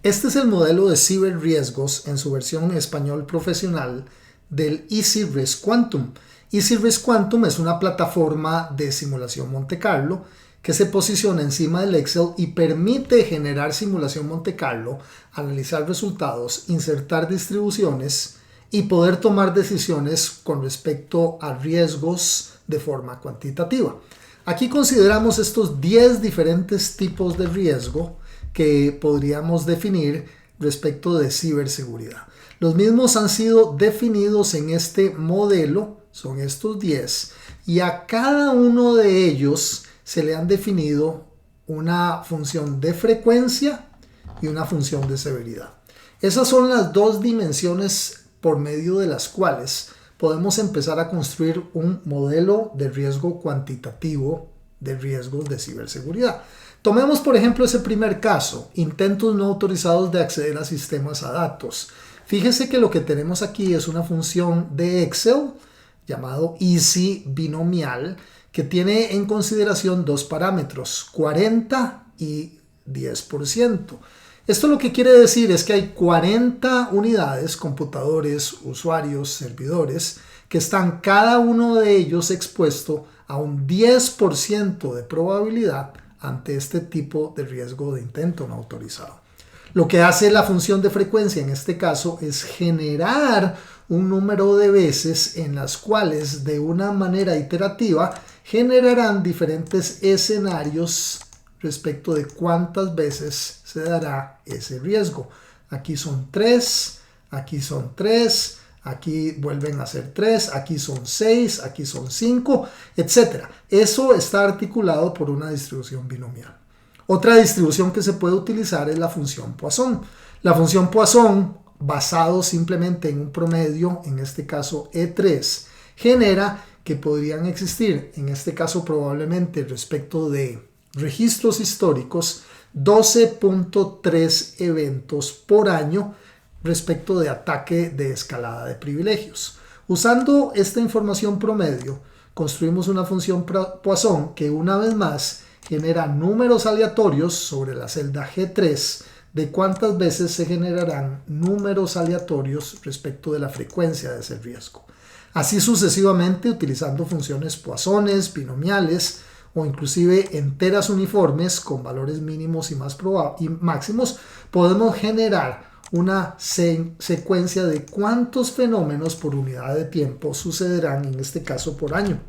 Este es el modelo de ciberriesgos en su versión en español profesional del Easy Risk Quantum. Easy Risk Quantum es una plataforma de simulación Monte Carlo que se posiciona encima del Excel y permite generar simulación Monte Carlo, analizar resultados, insertar distribuciones y poder tomar decisiones con respecto a riesgos de forma cuantitativa. Aquí consideramos estos 10 diferentes tipos de riesgo que podríamos definir respecto de ciberseguridad. Los mismos han sido definidos en este modelo, son estos 10, y a cada uno de ellos se le han definido una función de frecuencia y una función de severidad. Esas son las dos dimensiones por medio de las cuales podemos empezar a construir un modelo de riesgo cuantitativo de riesgos de ciberseguridad. Tomemos por ejemplo ese primer caso, intentos no autorizados de acceder a sistemas a datos. Fíjese que lo que tenemos aquí es una función de Excel llamado Easy binomial que tiene en consideración dos parámetros, 40 y 10%. Esto lo que quiere decir es que hay 40 unidades, computadores, usuarios, servidores, que están cada uno de ellos expuesto a un 10% de probabilidad ante este tipo de riesgo de intento no autorizado. Lo que hace la función de frecuencia en este caso es generar un número de veces en las cuales de una manera iterativa generarán diferentes escenarios respecto de cuántas veces se dará ese riesgo. Aquí son 3, aquí son 3, aquí vuelven a ser 3, aquí son 6, aquí son 5, etc. Eso está articulado por una distribución binomial. Otra distribución que se puede utilizar es la función Poisson. La función Poisson, basado simplemente en un promedio, en este caso E3, genera que podrían existir, en este caso probablemente respecto de registros históricos, 12.3 eventos por año respecto de ataque de escalada de privilegios. Usando esta información promedio, construimos una función Poisson que una vez más genera números aleatorios sobre la celda G3 de cuántas veces se generarán números aleatorios respecto de la frecuencia de ese riesgo. Así sucesivamente, utilizando funciones Poissones, binomiales o inclusive enteras uniformes con valores mínimos y máximos, podemos generar una secuencia de cuántos fenómenos por unidad de tiempo sucederán, en este caso por año.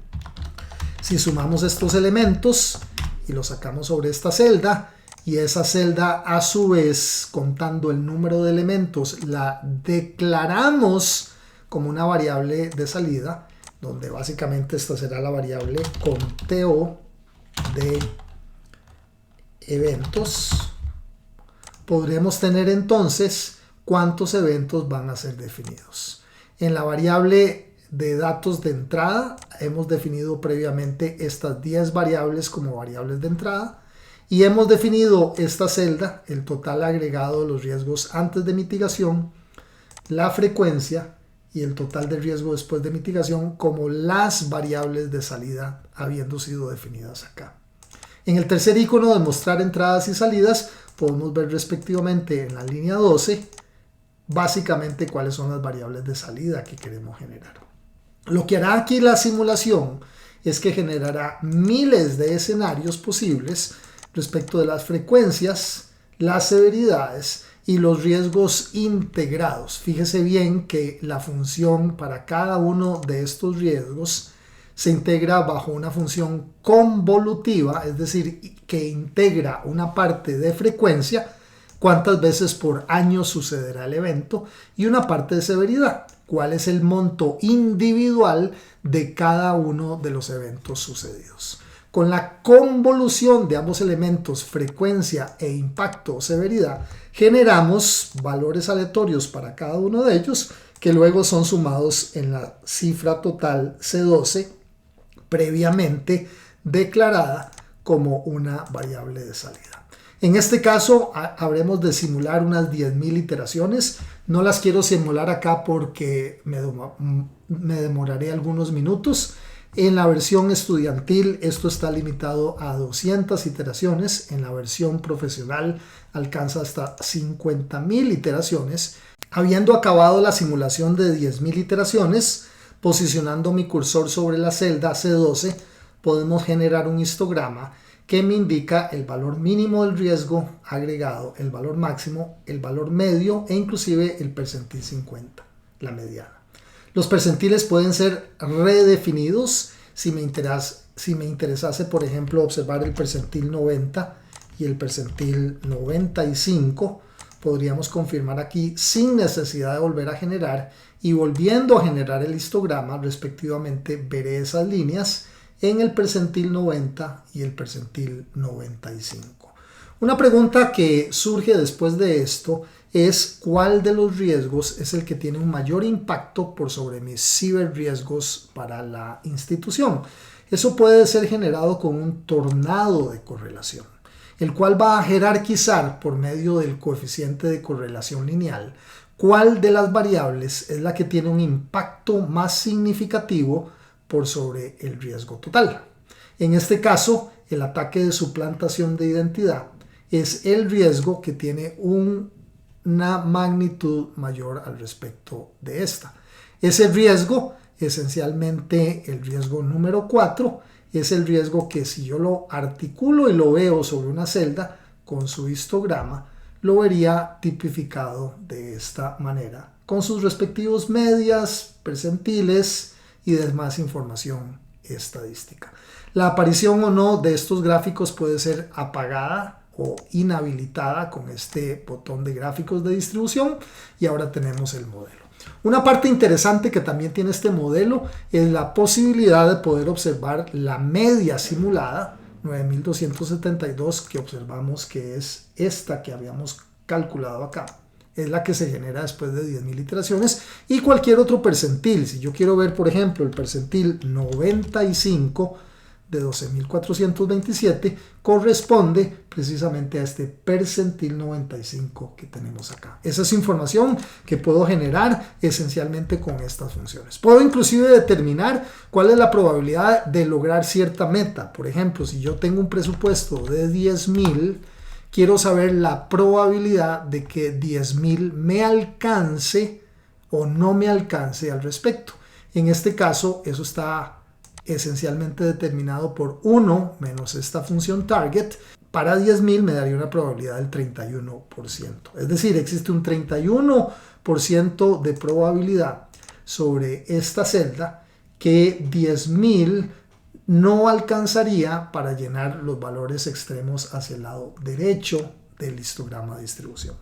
Si sumamos estos elementos y los sacamos sobre esta celda, y esa celda a su vez, contando el número de elementos, la declaramos como una variable de salida, donde básicamente esta será la variable conteo de eventos, podremos tener entonces cuántos eventos van a ser definidos. En la variable de datos de entrada hemos definido previamente estas 10 variables como variables de entrada y hemos definido esta celda, el total agregado de los riesgos antes de mitigación, la frecuencia y el total de riesgo después de mitigación como las variables de salida habiendo sido definidas acá. En el tercer icono de mostrar entradas y salidas podemos ver respectivamente en la línea 12 básicamente cuáles son las variables de salida que queremos generar. Lo que hará aquí la simulación es que generará miles de escenarios posibles respecto de las frecuencias, las severidades y los riesgos integrados. Fíjese bien que la función para cada uno de estos riesgos se integra bajo una función convolutiva, es decir, que integra una parte de frecuencia, cuántas veces por año sucederá el evento, y una parte de severidad, cuál es el monto individual de cada uno de los eventos sucedidos. Con la convolución de ambos elementos, frecuencia e impacto o severidad, generamos valores aleatorios para cada uno de ellos que luego son sumados en la cifra total C12 previamente declarada como una variable de salida. En este caso habremos de simular unas 10.000 iteraciones. No las quiero simular acá porque me demoraré algunos minutos. En la versión estudiantil esto está limitado a 200 iteraciones, en la versión profesional alcanza hasta 50.000 iteraciones. Habiendo acabado la simulación de 10.000 iteraciones, posicionando mi cursor sobre la celda C12, podemos generar un histograma que me indica el valor mínimo del riesgo agregado, el valor máximo, el valor medio e inclusive el percentil 50, la mediana. Los percentiles pueden ser redefinidos si me interesase, por ejemplo, observar el percentil 90 y el percentil 95. Podríamos confirmar aquí sin necesidad de volver a generar, y volviendo a generar el histograma respectivamente veré esas líneas en el percentil 90 y el percentil 95. Una pregunta que surge después de esto es cuál de los riesgos es el que tiene un mayor impacto por sobre mis ciberriesgos para la institución. Eso puede ser generado con un tornado de correlación, el cual va a jerarquizar por medio del coeficiente de correlación lineal cuál de las variables es la que tiene un impacto más significativo por sobre el riesgo total. En este caso, el ataque de suplantación de identidad es el riesgo que tiene una magnitud mayor al respecto de esta. Ese riesgo, esencialmente el riesgo número 4, es el riesgo que si yo lo articulo y lo veo sobre una celda con su histograma, lo vería tipificado de esta manera, con sus respectivos medias, percentiles y demás información estadística. La aparición o no de estos gráficos puede ser apagada o inhabilitada con este botón de gráficos de distribución, y ahora tenemos el modelo. Una parte interesante que también tiene este modelo es la posibilidad de poder observar la media simulada 9272, que observamos que es esta que habíamos calculado acá. Es la que se genera después de 10.000 iteraciones, y cualquier otro percentil. Si yo quiero ver, por ejemplo, el percentil 95 de 12.427, corresponde precisamente a este percentil 95 que tenemos acá. Esa es información que puedo generar esencialmente con estas funciones. Puedo inclusive determinar cuál es la probabilidad de lograr cierta meta. Por ejemplo, si yo tengo un presupuesto de 10.000, quiero saber la probabilidad de que 10.000 me alcance o no me alcance al respecto. En este caso, eso está esencialmente determinado por 1 menos esta función target. Para 10.000 me daría una probabilidad del 31%. Es decir, existe un 31% de probabilidad sobre esta celda que 10.000 no alcanzaría para llenar los valores extremos hacia el lado derecho del histograma de distribución.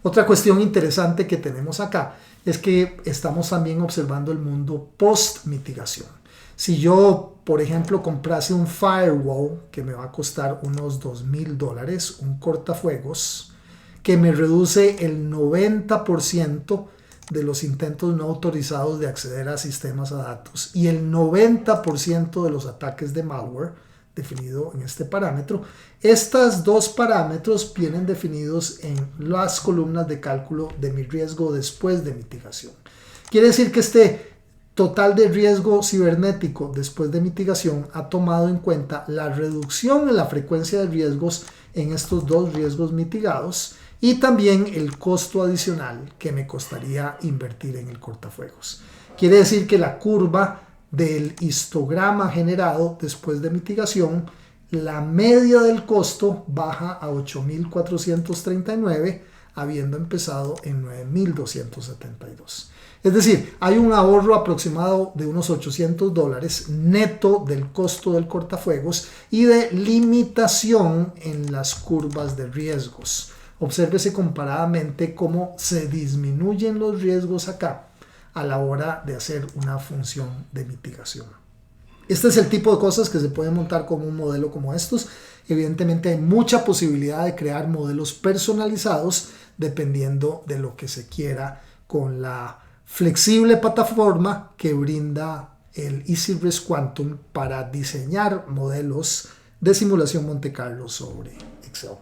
Otra cuestión interesante que tenemos acá es que estamos también observando el mundo post-mitigación. Si yo, por ejemplo, comprase un firewall que me va a costar unos $2.000, un cortafuegos, que me reduce el 90% de los intentos no autorizados de acceder a sistemas a datos y el 90% de los ataques de malware, definido en este parámetro. Estos dos parámetros vienen definidos en las columnas de cálculo de mi riesgo después de mitigación. Quiere decir que este total de riesgo cibernético después de mitigación ha tomado en cuenta la reducción en la frecuencia de riesgos en estos dos riesgos mitigados y también el costo adicional que me costaría invertir en el cortafuegos. Quiere decir que la curva del histograma generado después de mitigación, la media del costo baja a 8.439, habiendo empezado en 9.272. Es decir, hay un ahorro aproximado de unos $800 neto del costo del cortafuegos y de limitación en las curvas de riesgos. Obsérvese comparadamente cómo se disminuyen los riesgos acá a la hora de hacer una función de mitigación. Este es el tipo de cosas que se pueden montar con un modelo como estos. Evidentemente hay mucha posibilidad de crear modelos personalizados dependiendo de lo que se quiera con la flexible plataforma que brinda el EasyRisk Quantum para diseñar modelos de simulación Monte Carlo sobre Excel.